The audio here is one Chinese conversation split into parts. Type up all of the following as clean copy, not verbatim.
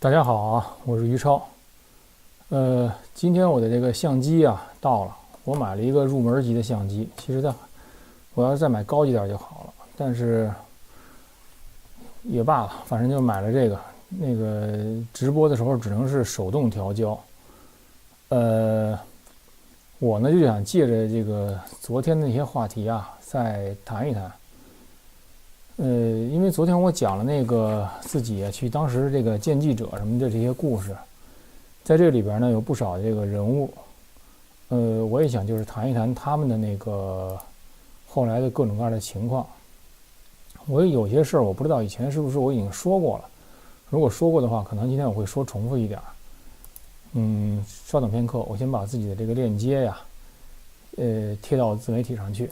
大家好啊，我是于超。今天我的这个相机啊到了，我买了一个入门级的相机。其实我要是再买高级点就好了，但是也罢了，反正就买了这个。那个直播的时候只能是手动调焦。我呢就想借着这个昨天的那些话题啊，再谈一谈。因为昨天我讲了那个自己去当时这个见记者什么的这些故事，在这里边呢有不少这个人物，我也想就是谈一谈他们的那个后来的各种各样的情况。我有些事儿我不知道以前是不是我已经说过了，如果说过的话，可能今天我会说重复一点。稍等片刻，我先把自己的这个链接呀，贴到自媒体上去。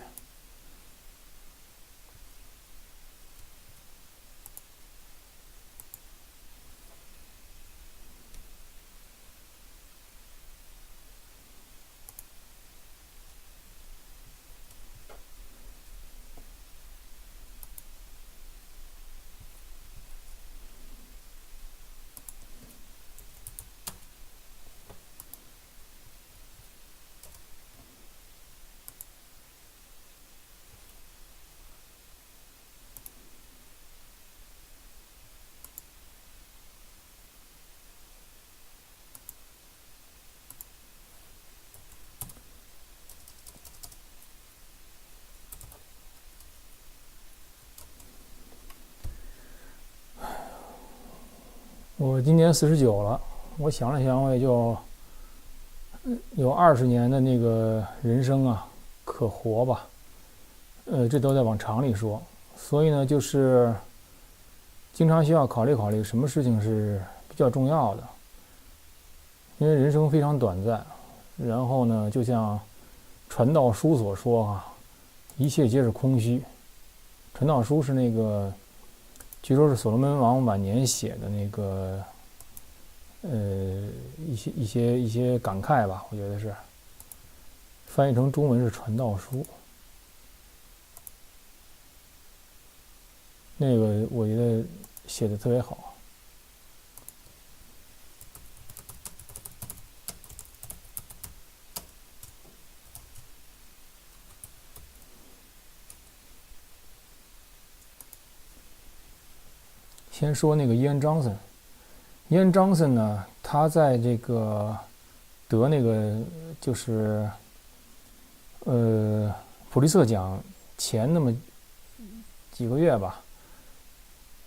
我今年49了，我想了想，我也就有20年的那个人生啊，可活吧。这都在往长里说，所以呢，就是经常需要考虑考虑什么事情是比较重要的，因为人生非常短暂。然后呢，就像传道书所说啊，一切皆是空虚。传道书是那个。据说是所罗门王晚年写的那个，一些感慨吧，我觉得是翻译成中文是传道书。那个我觉得写的特别好。先说那个伊恩·张森。伊恩·张森呢，他在这个得那个就是普利策奖前那么几个月吧，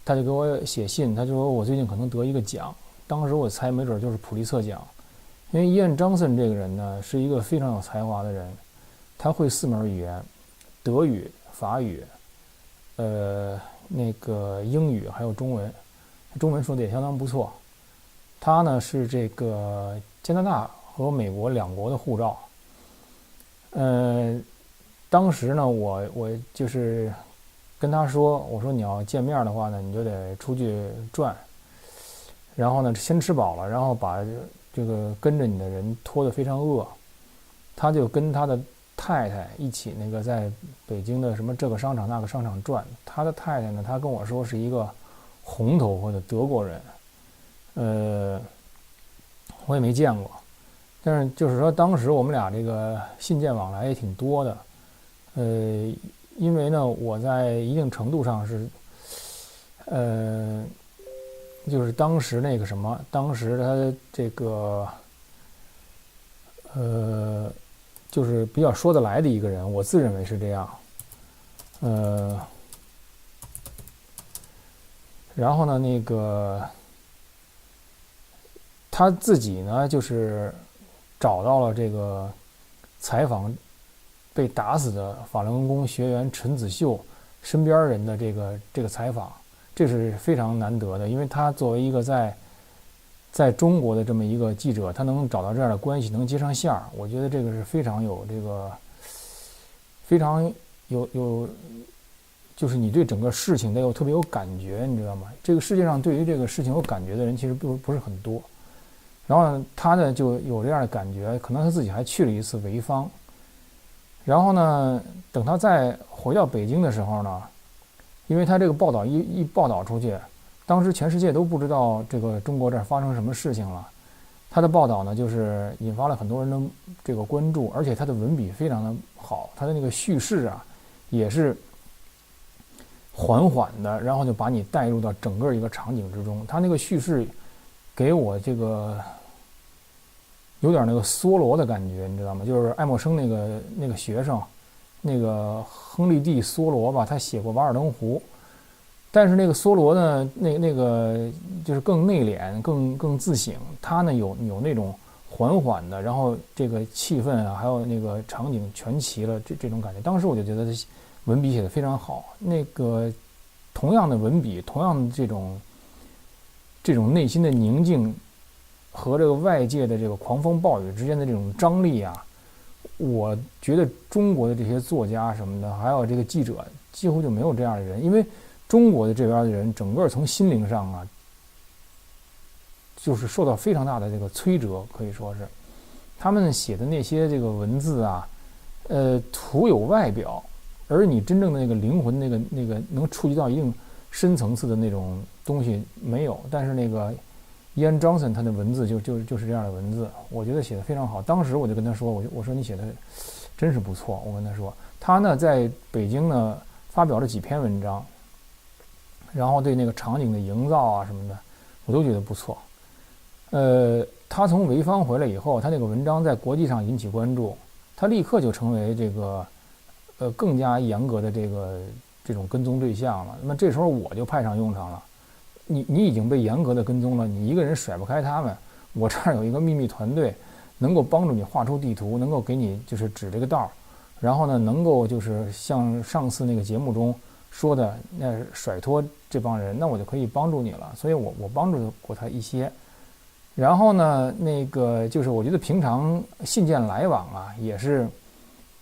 他就给我写信，他就说我最近可能得一个奖。当时我猜没准就是普利策奖，因为伊恩·张森这个人呢是一个非常有才华的人，他会4门语言：德语、法语，那个英语还有中文，中文说的也相当不错。他呢是这个加拿大和美国2国的护照。当时呢我就是跟他说，我说你要见面的话呢，你就得出去转，然后呢先吃饱了，然后把这个跟着你的人拖得非常饿。他就跟他的太太一起那个在北京的什么这个商场那个商场转。他的太太呢，他跟我说是一个红头发的德国人，我也没见过，但是就是说当时我们俩这个信件往来也挺多的。因为呢我在一定程度上是就是当时那个什么，当时他这个就是比较说得来的一个人，我自认为是这样。然后呢，那个他自己呢，就是找到了这个采访被打死的法轮功学员陈子秀身边人的这个采访，这是非常难得的，因为他作为一个在中国的这么一个记者，他能找到这样的关系，能接上线儿，我觉得这个是非常有这个非常有，就是你对整个事情得有特别有感觉，你知道吗？这个世界上对于这个事情有感觉的人其实不是很多。然后呢，他呢就有这样的感觉，可能他自己还去了一次潍坊。然后呢，等他再回到北京的时候呢，因为他这个报道一报道出去，当时全世界都不知道这个中国这儿发生什么事情了。他的报道呢，就是引发了很多人的这个关注，而且他的文笔非常的好，他的那个叙事啊，也是缓缓的，然后就把你带入到整个一个场景之中。他那个叙事给我这个有点那个梭罗的感觉，你知道吗？就是爱默生那个学生，那个亨利 D 梭罗吧，他写过《瓦尔登湖》，但是那个梭罗呢，那个就是更内敛、更自省。他呢有那种缓缓的，然后这个气氛啊，还有那个场景全齐了，这种感觉。当时我就觉得他文笔写得非常好。那个同样的文笔，同样的这种内心的宁静和这个外界的这个狂风暴雨之间的这种张力啊，我觉得中国的这些作家什么的，还有这个记者，几乎就没有这样的人。因为中国的这边的人，整个从心灵上啊，就是受到非常大的这个摧折，可以说是他们写的那些这个文字啊，徒有外表，而你真正的那个灵魂，那个能触及到一定深层次的那种东西没有。但是那个Ian Johnson 他的文字就是这样的文字，我觉得写得非常好。当时我就跟他说，我说你写的真是不错。我跟他说，他呢在北京呢发表了几篇文章，然后对那个场景的营造啊什么的，我都觉得不错。他从潍坊回来以后，他那个文章在国际上引起关注，他立刻就成为这个更加严格的这种跟踪对象了。那么这时候我就派上用场了。你已经被严格的跟踪了，你一个人甩不开他们。我这儿有一个秘密团队，能够帮助你画出地图，能够给你就是指这个道，然后呢，能够就是像上次那个节目中说的，那甩脱这帮人，那我就可以帮助你了。所以我帮助过他一些。然后呢，那个就是我觉得平常信件来往啊，也是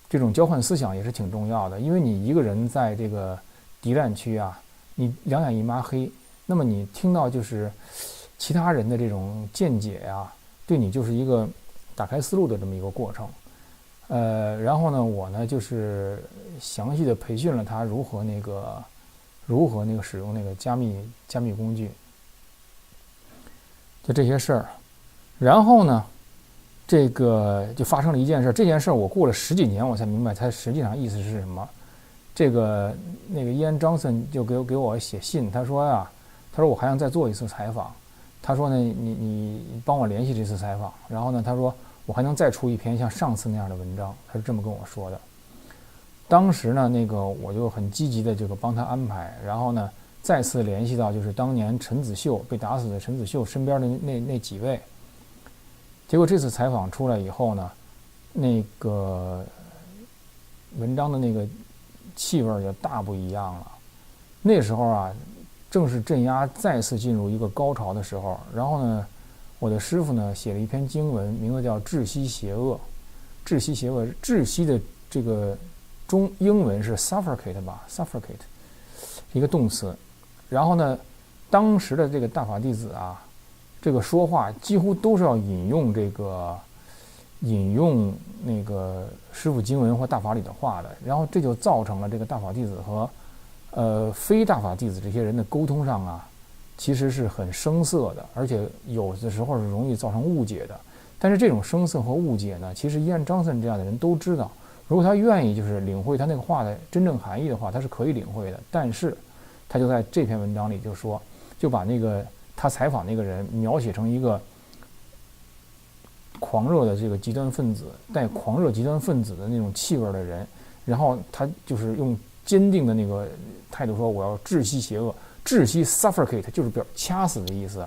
这种交换思想也是挺重要的。因为你一个人在这个敌占区啊，你两眼一抹黑。那么你听到就是其他人的这种见解呀，对你就是一个打开思路的这么一个过程。然后呢，我呢就是详细的培训了他如何那个使用那个加密工具，就这些事儿。然后呢，这个就发生了一件事，这件事我过了10几年我才明白它实际上意思是什么。那个Ian Johnson就给我写信，他说呀。他说我还想再做一次采访，他说呢你帮我联系这次采访，然后呢他说我还能再出一篇像上次那样的文章，他是这么跟我说的。当时呢那个我就很积极的这个帮他安排，然后呢再次联系到就是当年陈子秀被打死的陈子秀身边的那几位。结果这次采访出来以后呢，那个文章的那个气味就大不一样了。那时候啊正是镇压再次进入一个高潮的时候，然后呢，我的师傅呢写了一篇经文，名字叫《窒息邪恶》。窒息邪恶，窒息的这个英文是 suffocate 吧 ，suffocate， 一个动词。然后呢，当时的这个大法弟子啊，这个说话几乎都是要引用那个师傅经文或大法里的话的，然后这就造成了这个大法弟子和非大法弟子这些人的沟通上啊，其实是很生涩的，而且有的时候是容易造成误解的。但是这种生涩和误解呢，其实Ian Johnson这样的人都知道，如果他愿意就是领会他那个话的真正含义的话，他是可以领会的。但是他就在这篇文章里就把那个他采访那个人描写成一个狂热的这个极端分子，带狂热极端分子的那种气味的人，然后他就是用坚定的那个态度说我要窒息邪恶，窒息 suffocate 就是表掐死的意思。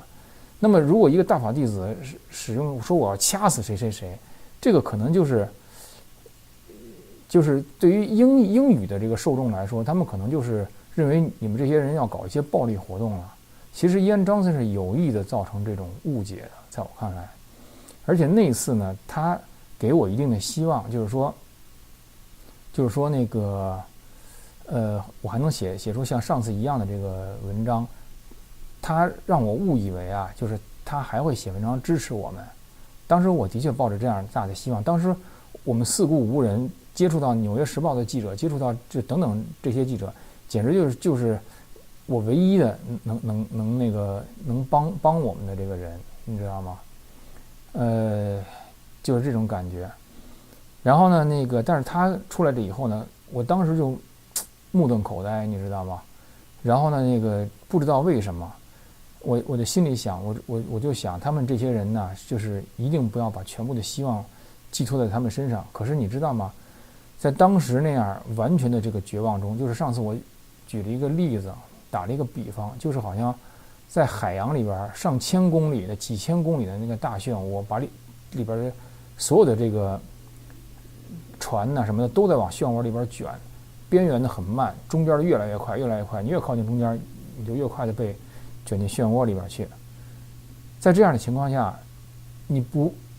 那么如果一个大法弟子使用说我要掐死谁谁谁，这个可能就是对于英语的这个受众来说，他们可能就是认为你们这些人要搞一些暴力活动了。其实Ian Johnson是有意的造成这种误解的，在我看来。而且那次呢，他给我一定的希望，就是说那个我还能写出像上次一样的这个文章。他让我误以为啊，就是他还会写文章支持我们。当时我的确抱着这样大的希望。当时我们四顾无人，接触到《纽约时报》的记者，接触到这等等这些记者，简直就是我唯一的能帮我们的这个人，你知道吗？就是这种感觉。然后呢，但是他出来了以后呢，我当时就目瞪口呆，你知道吗？然后呢，不知道为什么，我的心里想，我就想，他们这些人呢，就是一定不要把全部的希望寄托在他们身上。可是你知道吗？在当时那样完全的这个绝望中，就是上次我举了一个例子，打了一个比方，就是好像在海洋里边上千公里的、几千公里的那个大漩涡，把里边的所有的这个船呐什么的都在往漩涡里边卷，边缘的很慢，中间的越来越快，越来越快，你越靠近中间，你就越快的被卷进漩涡里边去。在这样的情况下，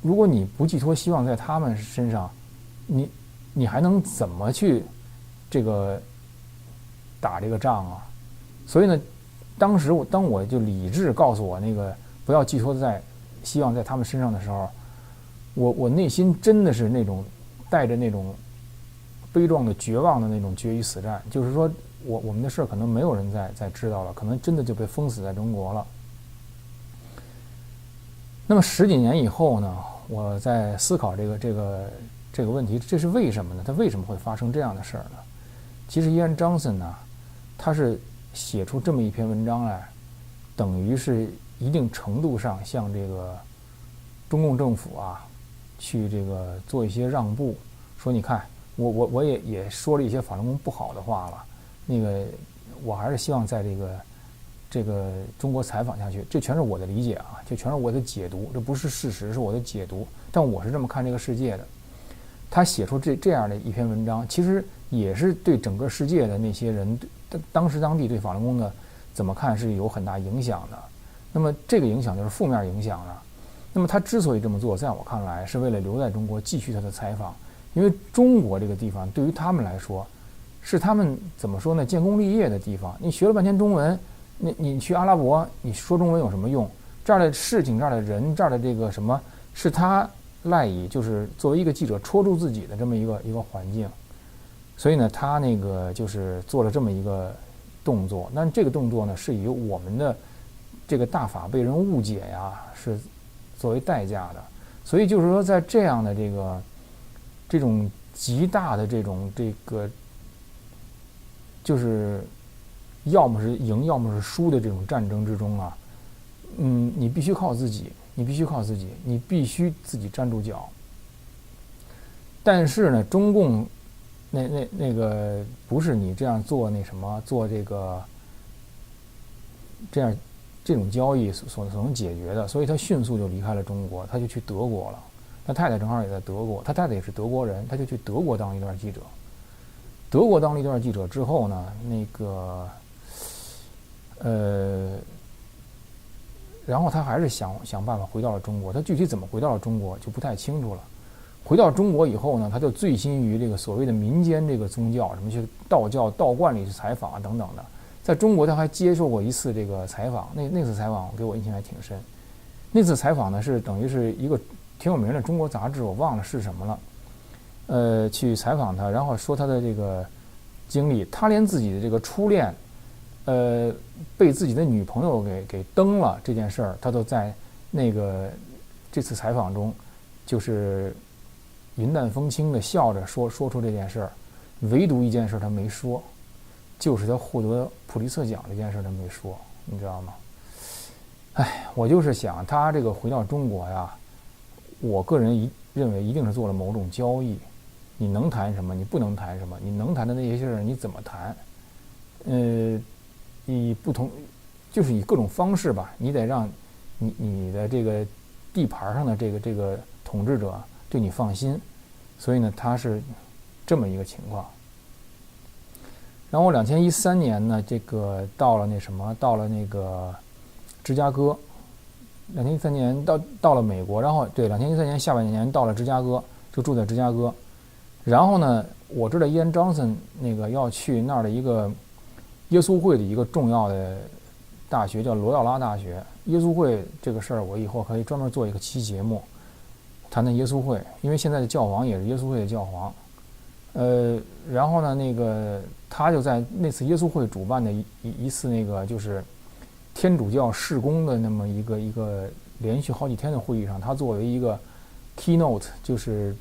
如果你不寄托希望在他们身上，你还能怎么去这个打这个仗啊？所以呢，当我就理智告诉我不要寄托在希望在他们身上的时候，我内心真的是那种带着那种悲壮的绝望的那种决一死战，就是说我们的事可能没有人再知道了，可能真的就被封死在中国了。那么10几年以后呢，我在思考这个问题，这是为什么呢？他为什么会发生这样的事儿呢？其实伊安·张森呢，他是写出这么一篇文章来，等于是一定程度上向这个中共政府啊，去这个做一些让步，说你看，我也说了一些法轮功不好的话了，我还是希望在这个中国采访下去，这全是我的理解啊，这全是我的解读，这不是事实，是我的解读，但我是这么看这个世界的。他写出这样的一篇文章，其实也是对整个世界的那些人，当时当地对法轮功的怎么看是有很大影响的。那么这个影响就是负面影响了。那么他之所以这么做，在我看来是为了留在中国继续他的采访，因为中国这个地方对于他们来说，是他们怎么说呢，建功立业的地方。你学了半天中文，你去阿拉伯，你说中文有什么用？这儿的事情，这儿的人，这儿的这个什么，是他赖以就是作为一个记者戳住自己的这么一个环境，所以呢，他就是做了这么一个动作。但这个动作呢，是以我们的这个大法被人误解呀，是作为代价的。所以就是说，在这样的这种极大的这个，就是要么是赢，要么是输的这种战争之中啊，你必须靠自己。你必须靠自己，你必须自己站住脚。但是呢，中共那个不是你这样做做这种交易所能解决的，所以他迅速就离开了中国，他就去德国了。他太太正好也在德国，他太太也是德国人，他就去德国当了一段记者。德国当了一段记者之后呢，然后他还是想办法回到了中国，他具体怎么回到了中国就不太清楚了。回到中国以后呢，他就醉心于这个所谓的民间这个宗教，什么去道教道观里去采访啊等等的。在中国他还接受过一次这个采访，那次采访给我印象还挺深。那次采访呢是等于是一个挺有名的中国杂志，我忘了是什么了，去采访他，然后说他的这个经历，他连自己的这个初恋。被自己的女朋友给蹬了这件事儿，他都在这次采访中，就是云淡风轻的笑着说出这件事儿，唯独一件事他没说，就是他获得普利策奖这件事他没说，你知道吗？我就是想他这个回到中国呀，我个人认为一定是做了某种交易，你能谈什么，你不能谈什么，你能谈的那些事儿你怎么谈？以不同，就是以各种方式吧，你得让你的这个地盘上的这个统治者对你放心，所以呢，他是这么一个情况。然后我2013年呢，这个到了那个芝加哥，2013年到了美国，然后对2013年下半年到了芝加哥，就住在芝加哥。然后呢，我知道伊安·张森要去那儿的一个耶稣会的一个重要的大学叫罗耀拉大学。耶稣会这个事儿，我以后可以专门做一个期节目，谈谈耶稣会，因为现在的教皇也是耶稣会的教皇。然后呢，那个他就在那次耶稣会主办的一次那个就是天主教事工的那么一个连续好几天的会议上，他作为一个 keynote 就是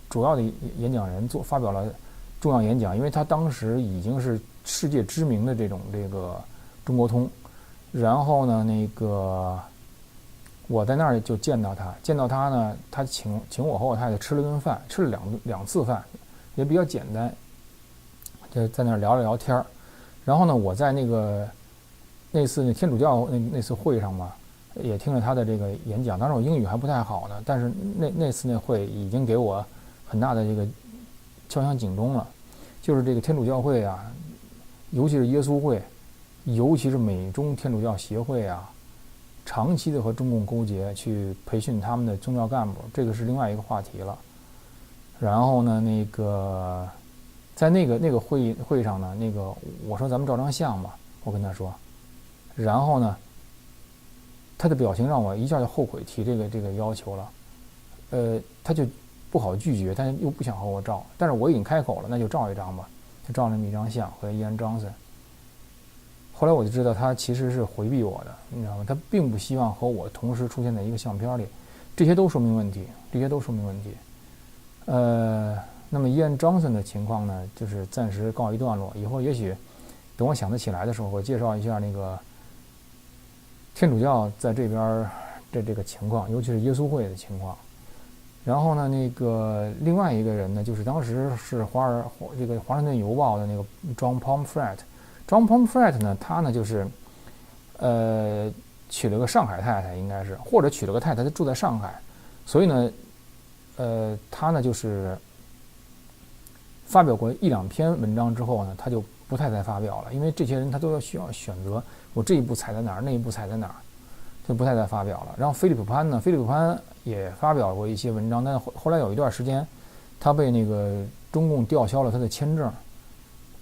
主要的演讲人发表了重要演讲，因为他当时已经是世界知名的这个中国通。然后呢，那个我在那儿就见到他呢，他请我和我太太吃了顿饭，吃了两次饭，也比较简单，就在那儿聊了聊天儿。然后呢，我在那次天主教那次会上嘛，也听了他的这个演讲。当时我英语还不太好呢，但是那次会已经给我很大的这个敲响警钟了，就是这个天主教会啊，尤其是耶稣会，尤其是美中天主教协会啊，长期的和中共勾结，去培训他们的宗教干部，这个是另外一个话题了。然后呢，在那个会上呢，我说咱们照张相吧，我跟他说。然后呢，他的表情让我一下就后悔提这个要求了。他就不好拒绝，但又不想和我照，但是我已经开口了，那就照一张吧，就照那么一张相和伊安·张森。后来我就知道他其实是回避我的，你知道吗？他并不希望和我同时出现在一个相片里，这些都说明问题。那么伊安·张森的情况呢，就是暂时告一段落，以后也许等我想得起来的时候，我介绍一下那个天主教在这边的这个情况，尤其是耶稣会的情况。然后呢，另外一个人呢，就是当时是华盛顿邮报的那个 John Pomfret。John Pomfret 呢，他呢就是娶了个上海太太，应该是，或者娶了个太太，他住在上海，所以呢，他呢就是发表过一两篇文章之后呢，他就不太再发表了，因为这些人他都需要选择，我这一步踩在哪儿，那一步踩在哪儿，就不太再发表了。然后菲利普潘也发表过一些文章，但后来有一段时间，他被那个中共吊销了他的签证。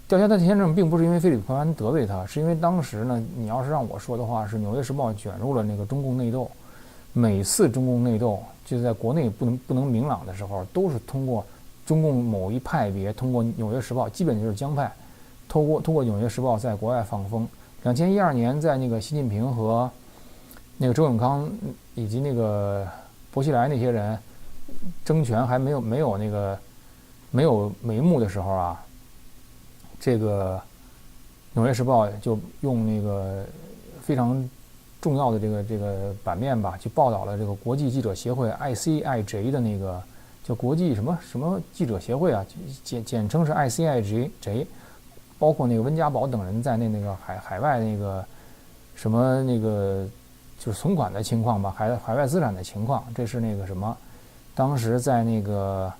吊销他的签证并不是因为菲利普潘得罪他，是因为当时呢，你要是让我说的话，是《纽约时报》卷入了那个中共内斗。每次中共内斗就是在国内不能明朗的时候，都是通过中共某一派别，通过《纽约时报》，基本就是江派，通过《纽约时报》在国外放风。2012年，在那个习近平和那个周永康以及那个薄熙来那些人争权还没有眉目的时候啊，这个《纽约时报》就用那个非常重要的这个版面吧，去报道了这个国际记者协会 ICIJ 的那个叫国际什么记者协会啊，简称是 ICIJ， 包括那个温家宝等人在内，那个海外那个什么就是存款的情况吧，海外资产的情况，这是当时在那个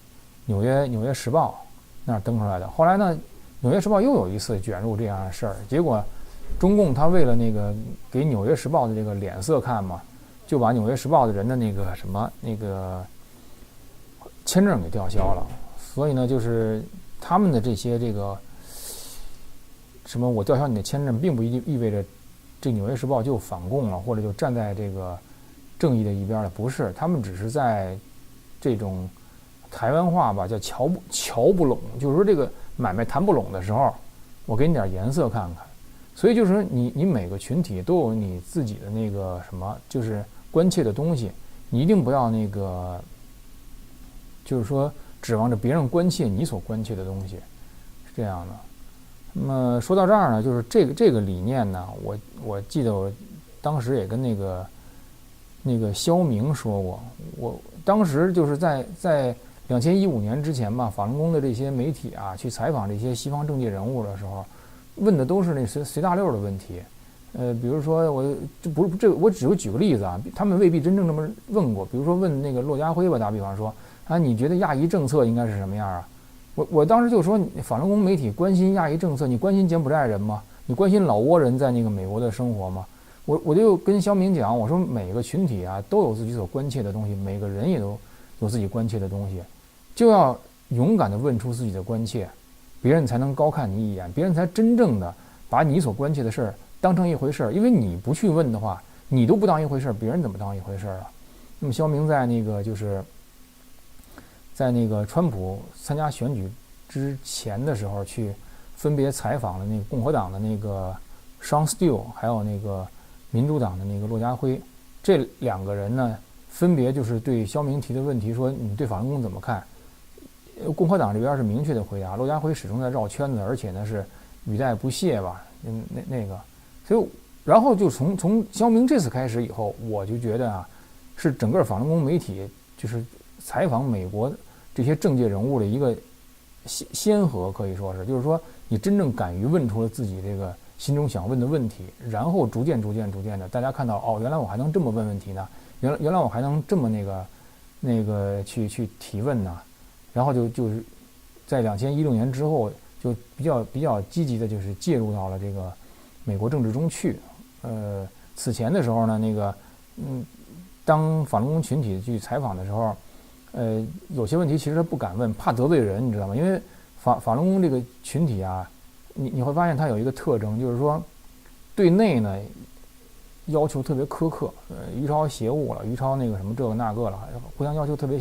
纽约时报那儿登出来的。后来呢，纽约时报又有一次卷入这样的事儿，结果中共他为了给纽约时报的这个脸色看嘛，就把纽约时报的人的签证给吊销了。所以呢，就是他们的这个我吊销你的签证，并不意味着这纽约时报就反共了，或者就站在这个正义的一边了，不是，他们只是在这种台湾话吧，叫瞧不拢，就是说这个买卖谈不拢的时候，我给你点颜色看看。所以就是说你每个群体都有你自己的就是关切的东西，你一定不要就是说指望着别人关切你所关切的东西，是这样的。那么说到这儿呢，就是这个理念呢，我记得我当时也跟那个肖明说过，我当时就是在2015年之前吧，法轮功的这些媒体啊，去采访这些西方政界人物的时候，问的都是那随大溜的问题。比如说我只是举个例子啊，他们未必真正这么问过。比如说问那个骆家辉吧，打比方说啊，你觉得亚裔政策应该是什么样啊？我当时就说，法轮功媒体关心亚裔政策，你关心柬埔寨人吗？你关心老挝人在那个美国的生活吗？我就跟肖明讲，我说每个群体啊都有自己所关切的东西，每个人也都有自己关切的东西，就要勇敢地问出自己的关切，别人才能高看你一眼，别人才真正的把你所关切的事儿当成一回事儿。因为你不去问的话，你都不当一回事儿，别人怎么当一回事儿啊？那么肖明在就是在川普参加选举之前的时候去分别采访了那个共和党的那个 Sean Steele， 还有那个民主党的那个骆家辉，这2个人呢，分别就是对肖明提的问题说你对法轮功怎么看？共和党这边是明确的回答，骆家辉始终在绕圈子，而且呢是语带不屑吧，那个，所以然后就从肖明这次开始以后，我就觉得啊，是整个法轮功媒体就是采访美国这些政界人物的一个先河，可以说是，就是说你真正敢于问出了自己这个心中想问的问题，然后逐渐的，大家看到哦，原来我还能这么问问题呢，原来我还能这么那个去提问呢，然后就是在2016年之后，就比较积极的，就是介入到了这个美国政治中去。此前的时候呢，那个当法轮功群体去采访的时候，有些问题其实他不敢问，怕得罪人，你知道吗？因为法轮功这个群体啊，你会发现它有一个特征，就是说对内呢要求特别苛刻，于超邪物了，于超那个什么这个那个了，互相要求特别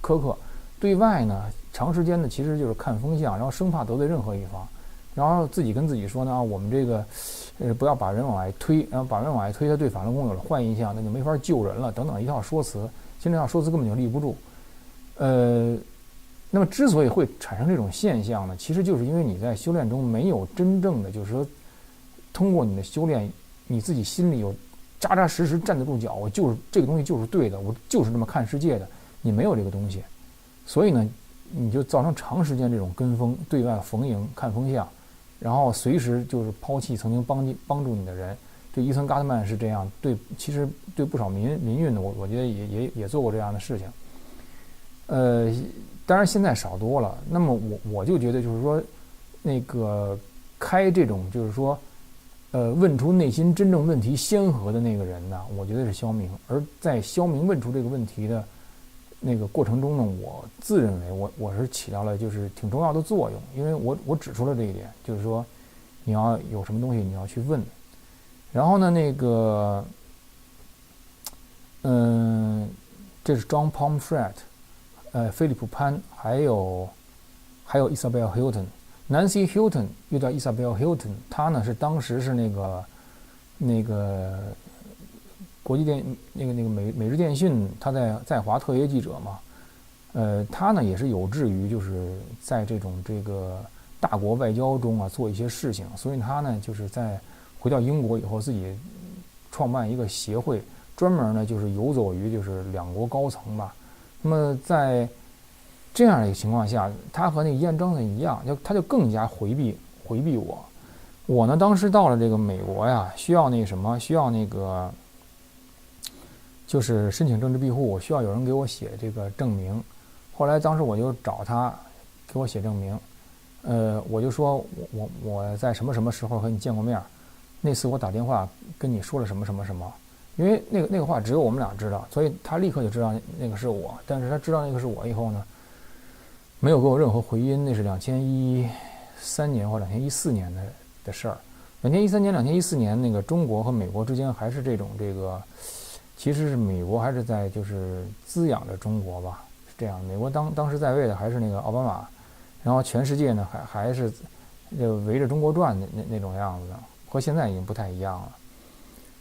苛刻。对外呢，长时间的其实就是看风向，然后生怕得罪任何一方，然后自己跟自己说呢，我们这个不要把人往外推，然后把人往外推，他对法轮功有了坏印象，那就没法救人了，等等一套说辞，其实这套说辞根本就立不住。那么之所以会产生这种现象呢，其实就是因为你在修炼中没有真正的，就是说通过你的修炼，你自己心里有扎扎实实站得住脚，我就是这个东西就是对的，我就是这么看世界的，你没有这个东西，所以呢你就造成长时间这种跟风，对外逢迎看风向，然后随时就是抛弃曾经帮助你的人。对伊森·嘎特曼是这样，其实对不少民运的，我觉得也做过这样的事情。当然现在少多了。那么我就觉得就是说，那个开这种就是说，问出内心真正问题先河的那个人呢，我觉得是肖明。而在肖明问出这个问题的那个过程中呢，我自认为我是起到了就是挺重要的作用，因为我指出了这一点，就是说你要有什么东西你要去问。然后呢，那个，这是 John Pomfret， 菲利普潘，还有 Isabel Hilton，Nancy Hilton 又叫 Isabel Hilton， 她呢是当时是那个国际那个美日电讯，她在华特约记者嘛，她呢也是有志于就是在这个大国外交中啊做一些事情，所以她呢就是在回到英国以后，自己创办一个协会，专门呢就是游走于就是两国高层吧。那么在这样的一个情况下，他和那个燕章子一样，他就更加回避我。我呢当时到了这个美国呀，需要那个就是申请政治庇护，需要有人给我写这个证明。后来当时我就找他给我写证明，我就说我在什么时候和你见过面。那次我打电话跟你说了什么，因为那个话只有我们俩知道，所以他立刻就知道那个是我。但是他知道那个是我以后呢，没有给我任何回音。那是2013年或2014年的事儿。2013年、2014年，那个中国和美国之间还是这个，其实是美国还是在就是滋养着中国吧，是这样。美国当时在位的还是那个奥巴马，然后全世界呢还是就围着中国转那种样子的。和现在已经不太一样了。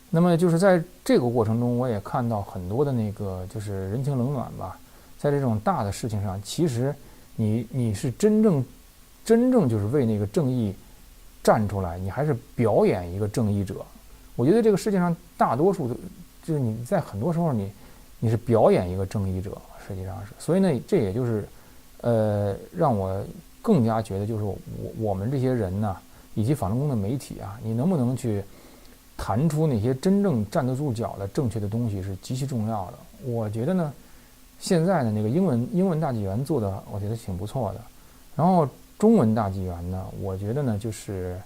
那么就是在这个过程中，我也看到很多的那个就是人情冷暖吧。在这种大的事情上，其实你是真正就是为那个正义站出来，你还是表演一个正义者。我觉得这个世界上大多数的，就是你在很多时候你是表演一个正义者，实际上是。所以呢，这也就是让我更加觉得就是我们这些人呢。以及法轮功的媒体啊，你能不能去谈出那些真正站得住脚的正确的东西是极其重要的。我觉得呢，现在的那个英文大纪元做的，我觉得挺不错的。然后中文大纪元呢，我觉得呢，就是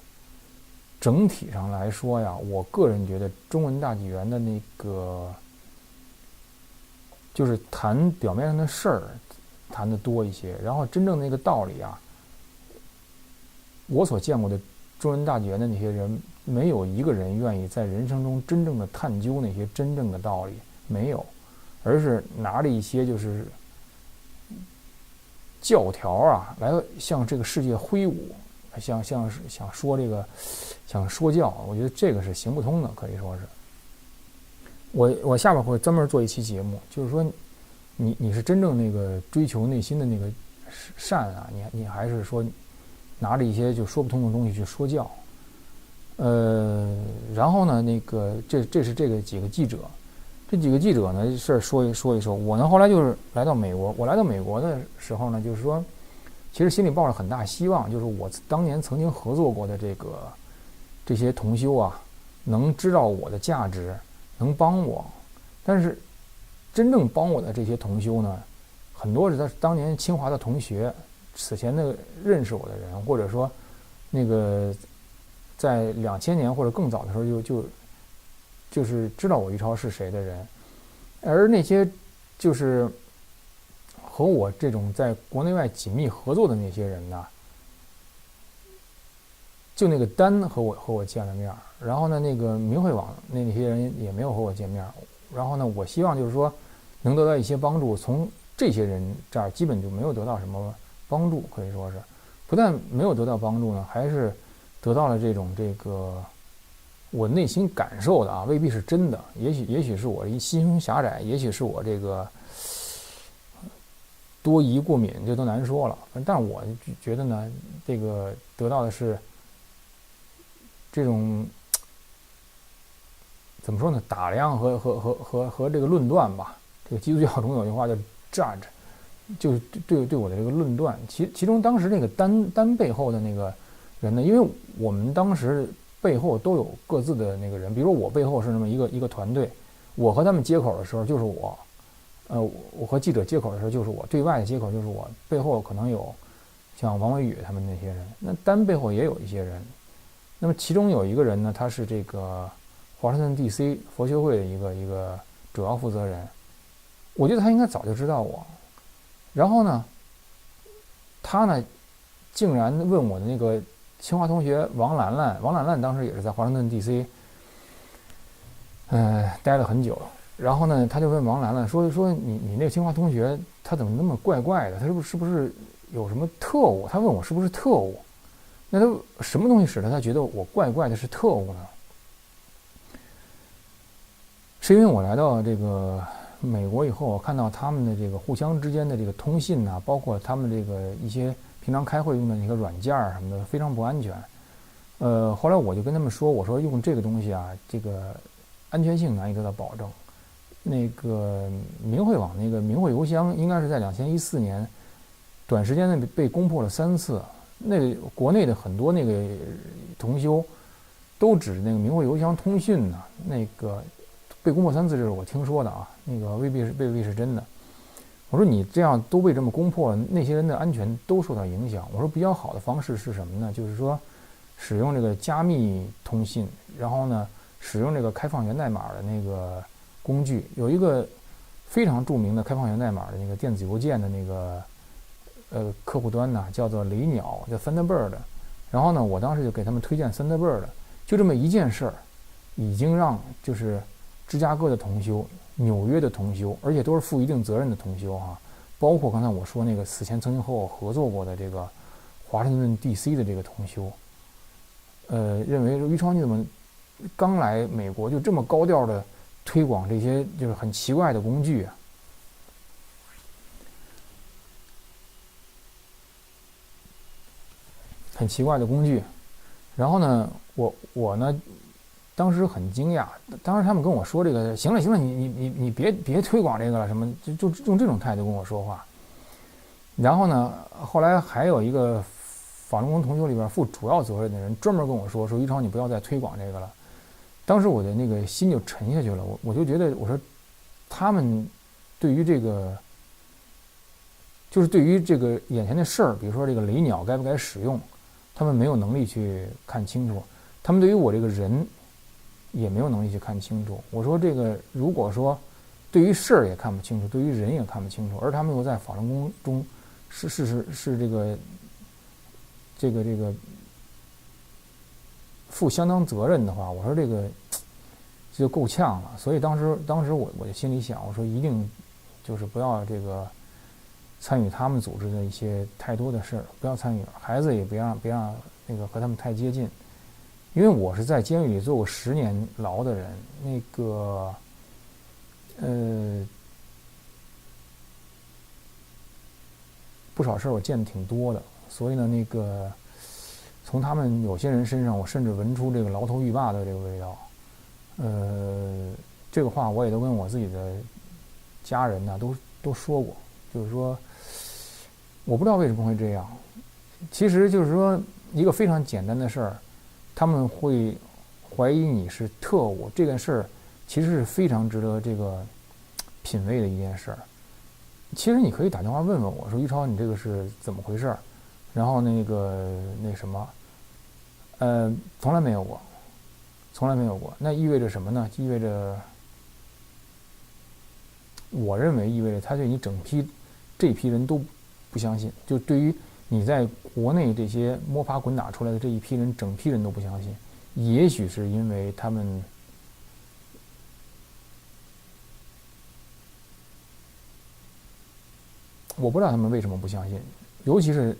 整体上来说呀，我个人觉得中文大纪元的那个就是谈表面上的事儿谈得多一些，然后真正那个道理啊，我所见过的中文大纪元的那些人，没有一个人愿意在人生中真正的探究那些真正的道理，没有，而是拿着一些就是教条啊来向这个世界挥舞，想说这个想说教，我觉得这个是行不通的，可以说是。我下边会专门做一期节目，就是说你是真正那个追求内心的那个善啊，你还是说拿着一些就说不通的东西去说教。然后呢，那个这是这个几个记者，这几个记者呢事儿说一说。我呢后来就是来到美国，我来到美国的时候呢，就是说其实心里抱着很大希望，就是我当年曾经合作过的这些同修啊，能知道我的价值，能帮我。但是真正帮我的这些同修呢，很多是他当年清华的同学，此前的认识我的人，或者说那个在2000年或者更早的时候就是知道我于超是谁的人。而那些就是和我这种在国内外紧密合作的那些人呢，就那个丹和我见了面，然后呢那个明慧网那些人也没有和我见面。然后呢我希望就是说能得到一些帮助，从这些人这儿基本就没有得到什么帮助，可以说是不但没有得到帮助呢，还是得到了这个我内心感受的啊，未必是真的，也许是我一心胸狭窄，也许是我这个多疑过敏，这都难说了。但我觉得呢，这个得到的是这种怎么说呢？打量和这个论断吧。这个基督教中有句话叫 judge， 就是对我的这个论断。其中当时那个丹背后的那个人呢，因为我们当时背后都有各自的那个人，比如我背后是那么一个团队，我和他们接口的时候就是我，我和记者接口的时候就是我，对外的接口就是我，背后可能有像王伟宇他们那些人，那丹背后也有一些人。那么其中有一个人呢，他是这个华盛顿 DC 佛学会的一个主要负责人，我觉得他应该早就知道我。然后呢，他呢竟然问我的那个清华同学王兰兰当时也是在华盛顿 DC 待了很久。然后呢他就问王兰兰说你那个清华同学他怎么那么怪怪的，他是不是有什么特务，他问我是不是特务。那他什么东西使得他觉得我怪怪的是特务呢？是因为我来到这个美国以后，我看到他们的这个互相之间的这个通信啊，包括他们这个一些平常开会用的那个软件什么的，非常不安全。后来我就跟他们说，我说用这个东西啊，这个安全性难以得到保证。那个明慧网那个明慧邮箱应该是在2014年短时间内被攻破了3次。那个国内的很多那个同修都指那个明慧邮箱通讯呢，那个被攻破3次，这是我听说的啊，那个未必是真的。我说你这样都被这么攻破了，那些人的安全都受到影响。我说比较好的方式是什么呢？就是说使用这个加密通信，然后呢使用这个开放源代码的那个工具。有一个非常著名的开放源代码的那个电子邮件的那个客户端呢，叫做雷鸟，叫 Thunderbird。然后呢我当时就给他们推荐 Thunderbird， 就这么一件事儿已经让就是芝加哥的同修、纽约的同修，而且都是负一定责任的同修哈，包括刚才我说那个此前曾经和我合作过的这个华盛顿 DC 的这个同修，认为于超你怎么刚来美国就这么高调的推广这些就是很奇怪的工具啊？很奇怪的工具。然后呢我呢当时很惊讶，当时他们跟我说这个行了，你别推广这个了，什么就用这种态度跟我说话。然后呢后来还有一个法轮功同修里边负主要责任的人专门跟我说于超你不要再推广这个了。当时我的那个心就沉下去了，我就觉得我说他们对于这个就是对于这个眼前的事儿，比如说这个雷鸟该不该使用，他们没有能力去看清楚，他们对于我这个人也没有能力去看清楚。我说这个如果说对于事儿也看不清楚，对于人也看不清楚，而他们又在法轮功中是这个负相当责任的话，我说这个就够呛了。所以当时我就心里想，我说一定就是不要这个参与他们组织的一些太多的事儿，不要参与，孩子也别让那个和他们太接近。因为我是在监狱里坐过10年牢的人，那个不少事儿我见的挺多的，所以呢，那个从他们有些人身上，我甚至闻出这个牢头狱霸的这个味道。这个话我也都跟我自己的家人呢都说过，就是说我不知道为什么会这样。其实就是说一个非常简单的事儿，他们会怀疑你是特务，这件事儿其实是非常值得这个品味的一件事儿。其实你可以打电话问问我说，于超，你这个是怎么回事儿？然后那什么，从来没有过，从来没有过。那意味着什么呢？意味着，我认为意味着他对你这批人都不相信。就对于你在国内这些摸爬滚打出来的这一批人，整批人都不相信。也许是因为他们。我不知道他们为什么不相信，尤其是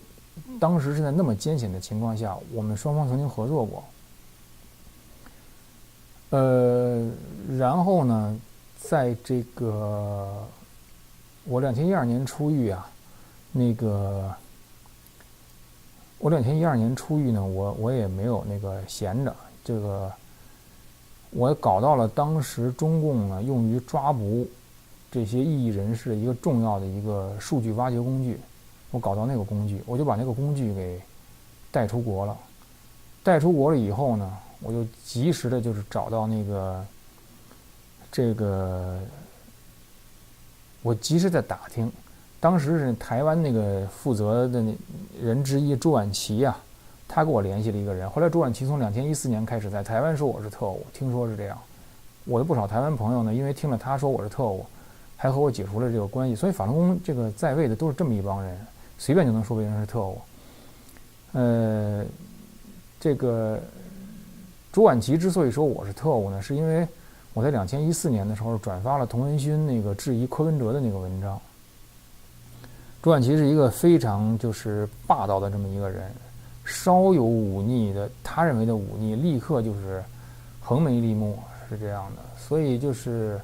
当时是在那么艰险的情况下，我们双方曾经合作过。然后呢，在这个我2012年出狱啊，我2012年出狱呢，我也没有那个闲着，这个我搞到了当时中共呢用于抓捕这些异议人士的一个重要的一个数据挖掘工具，我搞到那个工具，我就把那个工具给带出国了。带出国了以后呢，我就及时的就是找到我及时在打听，当时是台湾那个负责的人之一朱婉琪啊，他给我联系了一个人。后来朱婉琪从2014年开始在台湾说我是特务，听说是这样。我的不少台湾朋友呢，因为听了他说我是特务，还和我解除了这个关系。所以法轮功这个在位的都是这么一帮人，随便就能说别人是特务。这个朱婉琪之所以说我是特务呢，是因为我在2014年的时候转发了童文勋那个质疑柯文哲的那个文章。朱婉琪是一个非常就是霸道的这么一个人，稍有忤逆的，他认为的忤逆，立刻就是横眉立目，是这样的。所以就是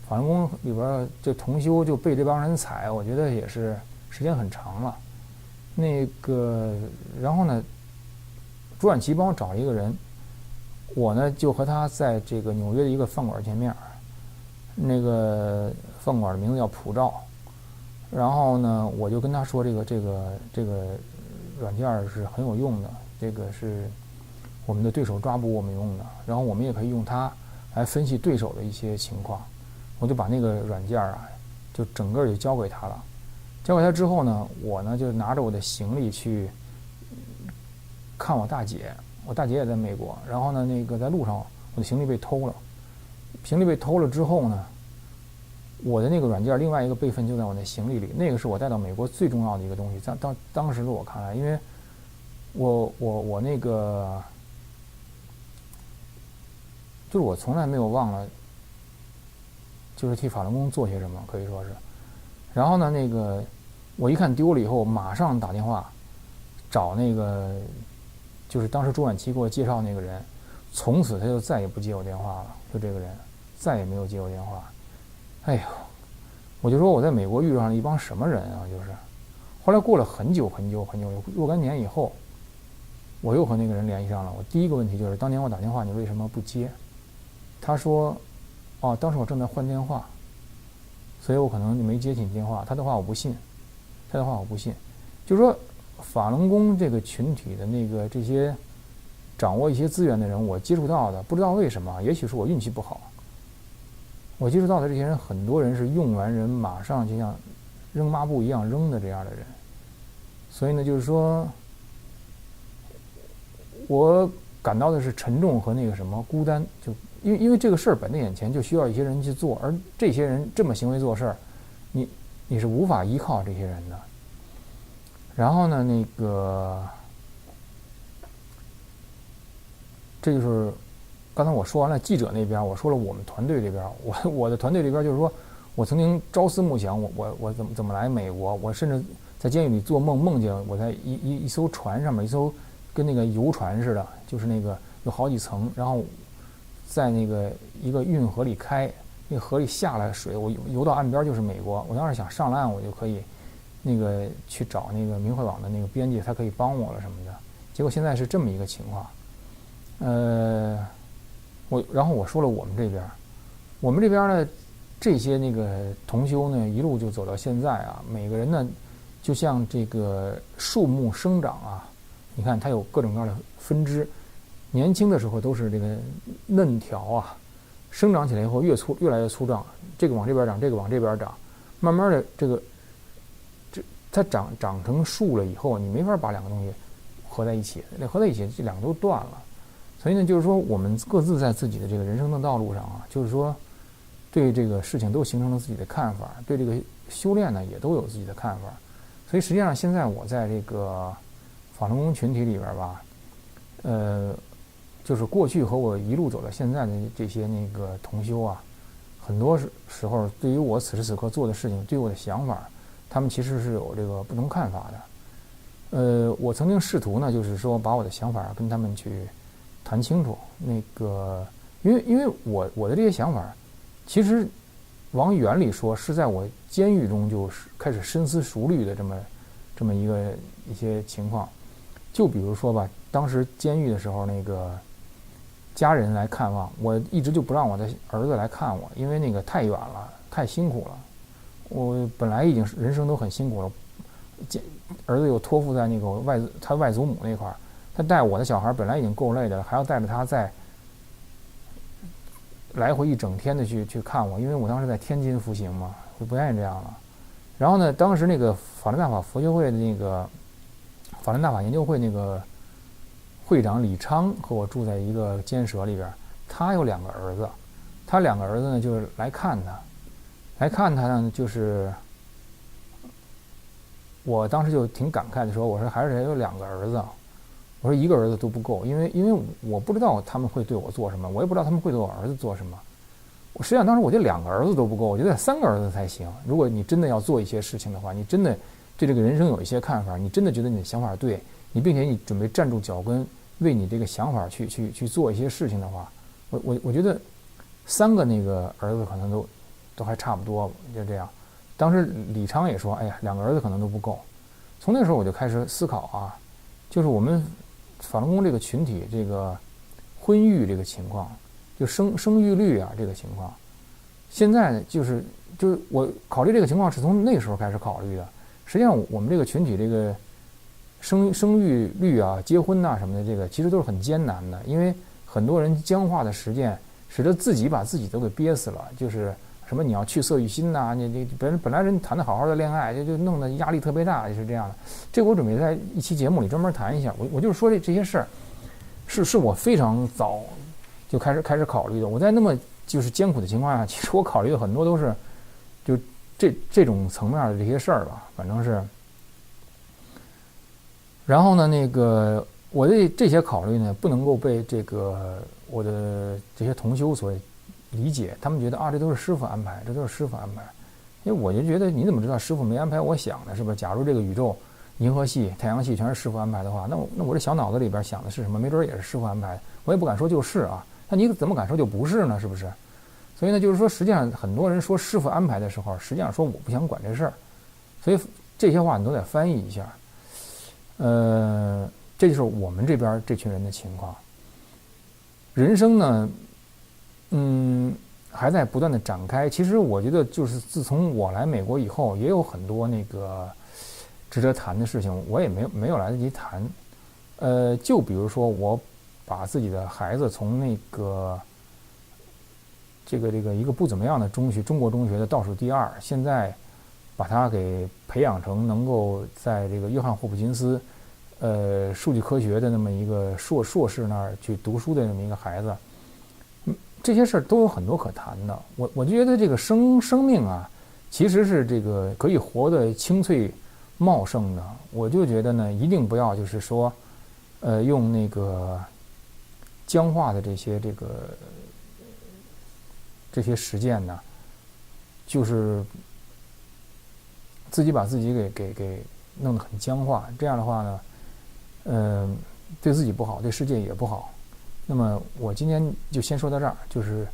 法轮功里边这同修就被这帮人踩，我觉得也是时间很长了。然后呢，朱婉琪帮我找了一个人，我呢就和他在这个纽约的一个饭馆见面，那个饭馆的名字叫普照。然后呢，我就跟他说这个软件是很有用的，这个是我们的对手抓捕我们用的，然后我们也可以用它来分析对手的一些情况。我就把那个软件啊，就整个就交给他了。交给他之后呢，我呢就拿着我的行李去看我大姐，我大姐也在美国。然后呢，在路上我的行李被偷了，行李被偷了之后呢，我的那个软件另外一个备份就在我那行李里，那个是我带到美国最重要的一个东西。当时的我看来，因为我那个就是我从来没有忘了，就是替法轮功做些什么，可以说是。然后呢，我一看丢了以后，马上打电话找就是当时朱婉琪给我介绍那个人，从此他就再也不接我电话了，就这个人再也没有接我电话。哎呦，我就说我在美国遇上了一帮什么人啊！就是，后来过了很久，有若干年以后，我又和那个人联系上了。我第一个问题就是，当年我打电话你为什么不接？他说，哦，当时我正在换电话，所以我可能没接起你电话。他的话我不信，就是说，法轮功这个群体的这些掌握一些资源的人，我接触到的，不知道为什么，也许是我运气不好。我接触到的这些人，很多人是用完人马上就像扔抹布一样扔的这样的人，所以呢，就是说，我感到的是沉重和孤单，就因为这个事儿摆在眼前，就需要一些人去做，而这些人这么行为做事儿，你是无法依靠这些人的。然后呢，这就是刚才我说完了记者那边，我说了我们团队这边，我的团队这边就是说，我曾经朝思暮想，我怎么来美国？我甚至在监狱里做梦，梦见我在一艘船上面，一艘跟那个游船似的，就是那个有好几层，然后在那个一个运河里开，那个河里下来水，我游到岸边就是美国。我当时想上了岸，我就可以那个去找那个明慧网的那个编辑，他可以帮我了什么的。结果现在是这么一个情况。然后我说了我们这边呢，这些那个同修呢，一路就走到现在啊，每个人呢，就像这个树木生长啊，你看它有各种各样的分支，年轻的时候都是这个嫩条啊，生长起来以后越来越粗壮，这个往这边长，这个往这边长，慢慢的它长成树了以后，你没法把两个东西合在一起，这两个都断了。所以呢，就是说我们各自在自己的这个人生的道路上啊，就是说对这个事情都形成了自己的看法，对这个修炼呢也都有自己的看法。所以实际上现在我在这个法轮功群体里边吧，就是过去和我一路走到现在的这些那个同修啊，很多时候对于我此时此刻做的事情，对我的想法，他们其实是有这个不同看法的。我曾经试图呢，就是说把我的想法跟他们去谈清楚。那个，因为我的这些想法，其实往远里说，是在我监狱中就开始深思熟虑的这么一些情况。就比如说吧，当时监狱的时候，那个家人来看望我，一直就不让我的儿子来看我，因为那个太远了，太辛苦了。我本来已经人生都很辛苦了，儿子又托付在那个他外祖母那块儿，他带我的小孩本来已经够累的了，还要带着他再来回一整天的去看我，因为我当时在天津服刑嘛，就不愿意这样了。然后呢，当时那个法轮大法佛学会的那个法轮大法研究会那个会长李昌和我住在一个监舍里边，他有两个儿子，他两个儿子呢就是来看他呢，就是我当时就挺感慨的说，我说还是有两个儿子，我说一个儿子都不够，因为我不知道他们会对我做什么，我也不知道他们会对我儿子做什么。我实际上当时我觉得两个儿子都不够，我觉得三个儿子才行。如果你真的要做一些事情的话，你真的对这个人生有一些看法，你真的觉得你的想法对，你并且你准备站住脚跟，为你这个想法去做一些事情的话，我觉得三个那个儿子可能都还差不多，就这样。当时李昌也说，哎呀，两个儿子可能都不够。从那时候我就开始思考啊，就是我们法轮功这个群体，这个婚育这个情况，就生育率啊这个情况，现在就是我考虑这个情况是从那时候开始考虑的。实际上我们这个群体这个生育率啊、结婚呐什么的，这个其实都是很艰难的，因为很多人僵化的实践，使得自己把自己都给憋死了。就是什么你要去色欲心呐，你本来人谈的好好的恋爱，就弄得压力特别大，就是这样的。这个我准备在一期节目里专门谈一下。我就是说这些事儿，是我非常早就开始考虑的。我在那么就是艰苦的情况下，其实我考虑的很多都是就这种层面的这些事儿吧，反正是。然后呢，那个我的这些考虑呢，不能够被这个我的这些同修所理解，他们觉得啊，这都是师父安排，这都是师父安排。因为我就觉得你怎么知道师父没安排我想的，是不是？假如这个宇宙、银河系、太阳系全是师父安排的话，那我这小脑子里边想的是什么？没准也是师父安排的，我也不敢说就是啊。那你怎么敢说就不是呢？是不是？所以呢，就是说，实际上很多人说师父安排的时候，实际上说我不想管这事儿，所以这些话你都得翻译一下。这就是我们这边这群人的情况。人生呢，还在不断的展开。其实我觉得，就是自从我来美国以后，也有很多那个值得谈的事情，我也没有来得及谈。就比如说，我把自己的孩子从那个这个一个不怎么样的中国中学的倒数第二，现在把他给培养成能够在这个约翰霍普金斯数据科学的那么一个硕士那儿去读书的那么一个孩子，这些事儿都有很多可谈的。我就觉得这个生命啊，其实是这个可以活得清脆茂盛的。我就觉得呢，一定不要就是说，用那个僵化的这些实践呢，就是自己把自己给弄得很僵化，这样的话呢，对自己不好，对世界也不好。那么我今天就先说到这儿，就是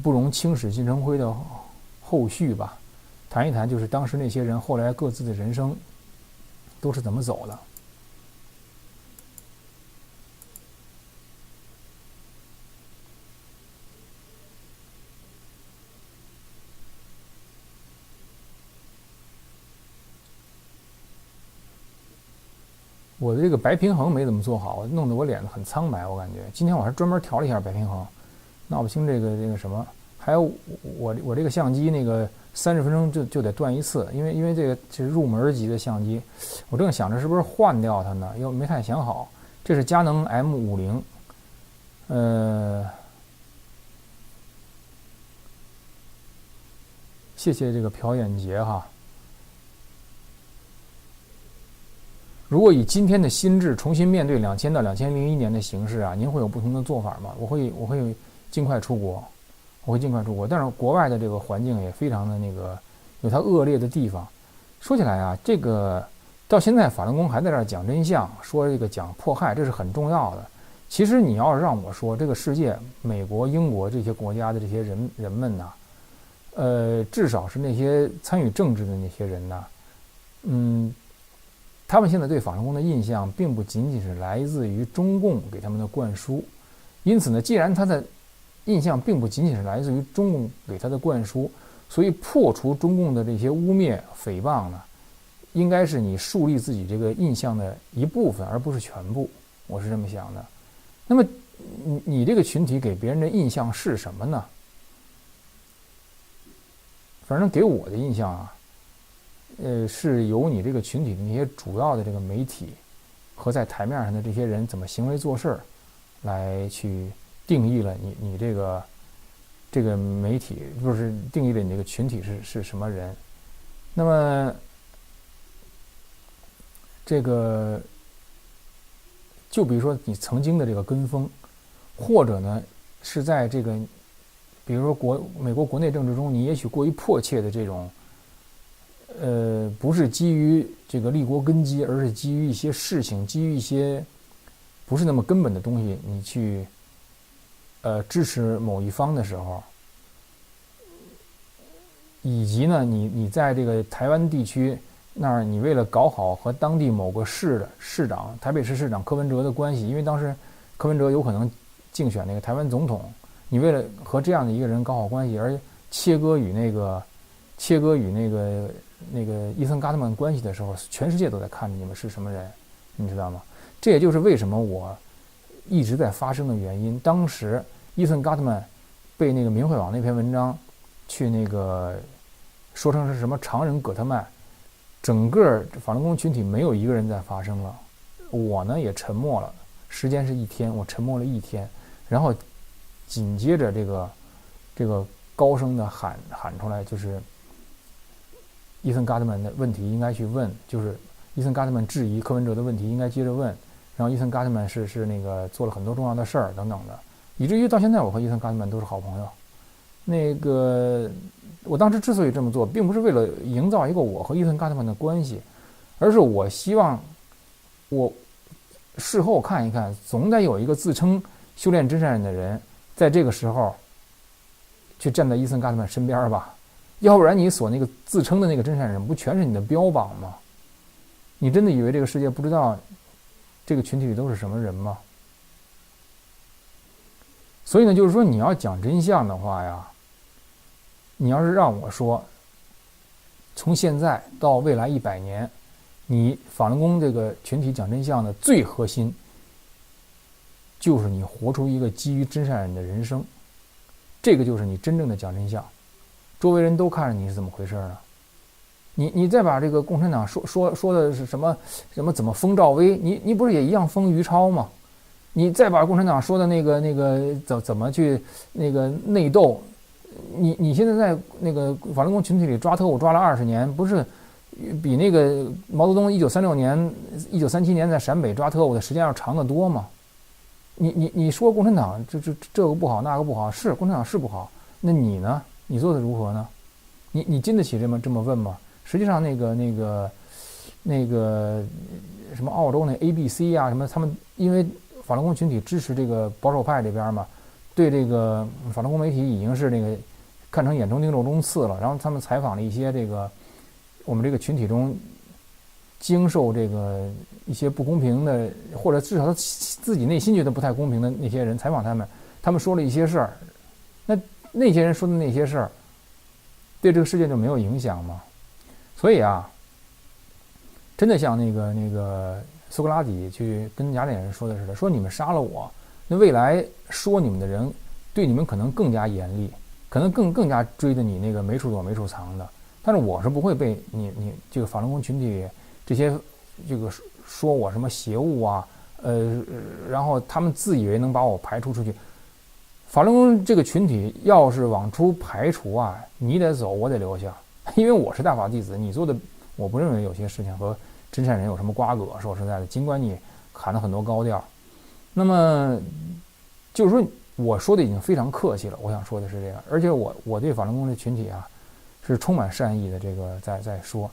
不容轻视金城辉的后续吧，谈一谈就是当时那些人后来各自的人生都是怎么走的。我的这个白平衡没怎么做好，弄得我脸很苍白，我感觉。今天我还专门调了一下白平衡，闹不清这个什么。还有我这个相机那个30分钟就得断一次，因为这个是入门级的相机，我正想着是不是换掉它呢，又没太想好。这是佳能 M50，谢谢这个朴眼杰哈。如果以今天的心智重新面对2000到2001年的形势啊，您会有不同的做法吗？我会尽快出国，但是国外的这个环境也非常的有它恶劣的地方。说起来啊，这个到现在法轮功还在这儿讲真相，说这个讲迫害，这是很重要的。其实你要是让我说，这个世界美国、英国这些国家的这些人们呐，至少是那些参与政治的那些人呐，他们现在对法轮功的印象并不仅仅是来自于中共给他们的灌输，因此呢，既然他的印象并不仅仅是来自于中共给他的灌输，所以破除中共的这些污蔑诽谤呢，应该是你树立自己这个印象的一部分，而不是全部。我是这么想的。那么你这个群体给别人的印象是什么呢？反正给我的印象啊，是由你这个群体的那些主要的这个媒体和在台面上的这些人怎么行为做事儿，来去定义了你这个媒体，不是定义了你这个群体是什么人。那么这个就比如说你曾经的这个跟风，或者呢是在这个比如说美国国内政治中，你也许过于迫切的这种不是基于这个立国根基，而是基于一些事情，基于一些不是那么根本的东西，你去支持某一方的时候，以及呢你在这个台湾地区那儿，你为了搞好和当地某个市的市长，台北市市长柯文哲的关系，因为当时柯文哲有可能竞选那个台湾总统，你为了和这样的一个人搞好关系，而切割与那个伊森·加特曼关系的时候，全世界都在看着你们是什么人，你知道吗？这也就是为什么我一直在发生的原因。当时伊森·加特曼被那个明慧网那篇文章去说成是什么常人葛特曼，整个法轮功群体没有一个人在发声了。我呢也沉默了，时间是1天，我沉默了1天，然后紧接着这个高声的喊出来，就是伊森·加特曼的问题应该去问，就是伊森·加特曼质疑柯文哲的问题应该接着问，然后伊森·加特曼是做了很多重要的事儿等等的，以至于到现在我和伊森·加特曼都是好朋友。我当时之所以这么做，并不是为了营造一个我和伊森·加特曼的关系，而是我希望我事后看一看，总得有一个自称修炼真善人的人，在这个时候去站在伊森·加特曼身边吧。要不然你所那个自称的那个真善人，不全是你的标榜吗？你真的以为这个世界不知道这个群体里都是什么人吗？所以呢，就是说你要讲真相的话呀，你要是让我说，从现在到未来100年，你法轮功这个群体讲真相的最核心，就是你活出一个基于真善人的人生，这个就是你真正的讲真相。周围人都看着你是怎么回事呢？你再把这个共产党说的是什么怎么封赵薇，你不是也一样封于超吗？你再把共产党说的那个怎么去内斗，你现在在那个法轮功群体里抓特务抓了20年，不是比那个毛泽东1936年、1937年在陕北抓特务的时间要长得多吗？你说共产党这个不好那个不好，是共产党是不好，那你呢？你做的如何呢？你经得起这么问吗？实际上那个什么澳洲那 ABC 啊什么，他们因为法轮功群体支持这个保守派这边嘛，对这个法轮功媒体已经是那个看成眼中钉肉中刺了。然后他们采访了一些这个我们这个群体中经受这个一些不公平的，或者至少他自己内心觉得不太公平的那些人，采访他们说了一些事儿。那些人说的那些事儿，对这个世界就没有影响吗？所以啊，真的像那个苏格拉底去跟雅典人说的似的，说你们杀了我，那未来说你们的人对你们可能更加严厉，可能更加追着你那个没处躲没处藏的。但是我是不会被你这个法轮功群体这些这个说我什么邪物啊，然后他们自以为能把我排除出去。法轮功这个群体要是往出排除啊，你得走，我得留下，因为我是大法弟子，你做的我不认为有些事情和真善人有什么瓜葛。说实在的，尽管你喊了很多高调，那么就是说我说的已经非常客气了。我想说的是这样，而且我对法轮功这群体啊是充满善意的。这个在说，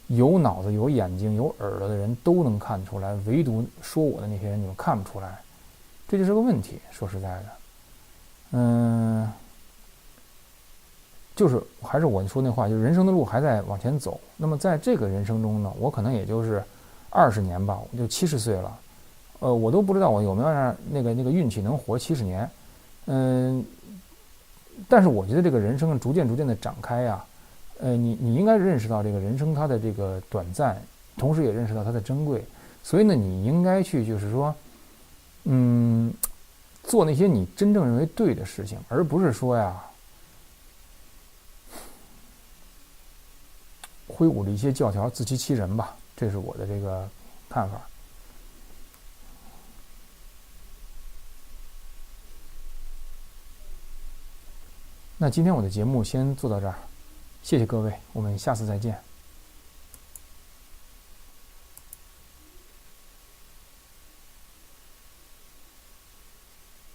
有脑子、有眼睛、有耳朵的人都能看出来，唯独说我的那些人你们看不出来，这就是个问题。说实在的。就是还是我说那话，就是人生的路还在往前走。那么在这个人生中呢，我可能也就是20年吧，我就70岁了。我都不知道我有没有让那个运气能活70年。但是我觉得这个人生逐渐的展开呀，你应该认识到这个人生它的这个短暂，同时也认识到它的珍贵。所以呢，你应该去就是说，做那些你真正认为对的事情，而不是说呀，挥舞着一些教条自欺欺人吧。这是我的这个看法。那今天我的节目先做到这儿，谢谢各位，我们下次再见。